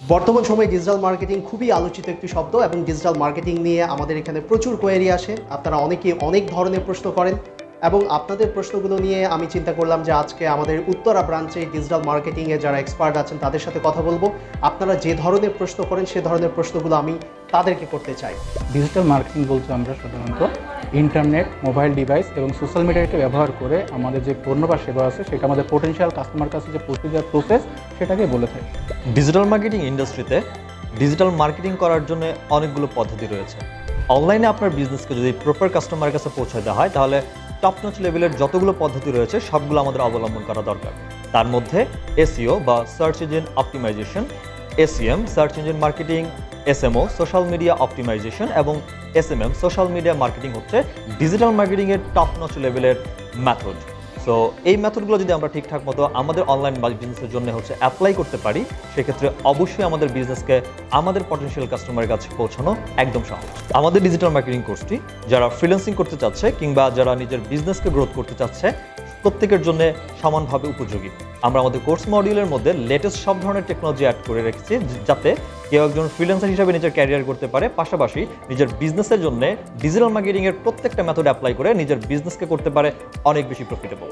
বর্তমান সময়ে digital marketing খুবই আলোচিত একটি শব্দ এবং ডিজিটাল মার্কেটিং নিয়ে আমাদের এখানে প্রচুর কোয়েরি আসে। আপনারা অনেকে অনেক ধরনের প্রশ্ন করেন এবং আপনাদের প্রশ্নগুলো নিয়ে আমি চিন্তা করলাম যে আজকে আমাদের উত্তরা ব্রাঞ্চে ডিজিটাল মার্কেটিংয়ে যারা এক্সপার্ট আছেন তাদের সাথে কথা বলবো। আপনারা যে ধরনের প্রশ্ন করেন সে ধরনের প্রশ্নগুলো আমি তাদেরকে করতে চাই। ডিজিটাল মার্কেটিং বলতে আমরা সাধারণত ইন্টারনেট, মোবাইল ডিভাইস এবং সোশ্যাল মিডিয়াকে ব্যবহার করে আমাদের যে পণ্য বা সেবা আছে সেটা আমাদের পোটেনশিয়াল কাস্টমার কাছে যে পৌঁছে দেওয়ার প্রসেস সেটাকে বলে থাকি। ডিজিটাল মার্কেটিং ইন্ডাস্ট্রিতে ডিজিটাল মার্কেটিং করার জন্য অনেকগুলো পদ্ধতি রয়েছে। অনলাইনে আপনার বিজনেসকে যদি প্রপার কাস্টমারের কাছে পৌঁছে দেওয়া হয় তাহলে টপ নচ লেভেলের যতগুলো পদ্ধতি রয়েছে সবগুলো আমাদের অবলম্বন করা দরকার। তার মধ্যে এসইও বা search engine optimisation, SEM search engine marketing, SMO social media optimisation এবং এসএমএম সোশ্যাল মিডিয়া মার্কেটিং হচ্ছে ডিজিটাল মার্কেটিংয়ের টপ নচ লেভেলের মেথড। সো এই মেথডগুলো যদি আমরা ঠিকঠাক মতো আমাদের অনলাইন বিজনেসের জন্য অ্যাপ্লাই করতে পারি সেক্ষেত্রে অবশ্যই আমাদের বিজনেসকে আমাদের পটেনশিয়াল কাস্টমারের কাছে পৌঁছানো একদম সহজ। আমাদের ডিজিটাল মার্কেটিং কোর্সটি যারা ফ্রিল্যান্সিং করতে চাচ্ছে কিংবা যারা নিজের বিজনেসকে গ্রোথ করতে চাচ্ছে প্রত্যেকের জন্য সমানভাবে উপযোগী। আমরা আমাদের কোর্স মডিউলের মধ্যে লেটেস্ট সব ধরনের টেকনোলজি অ্যাড করে রেখেছি যাতে কেউ একজন ফ্রিল্যান্সার হিসেবে নিজের ক্যারিয়ার করতে পারে, পাশাপাশি নিজের বিজনেসের জন্য ডিজিটাল মার্কেটিংয়ের প্রত্যেকটা মেথড অ্যাপ্লাই করে নিজের বিজনেসকে করতে পারে অনেক বেশি প্রফিটেবল।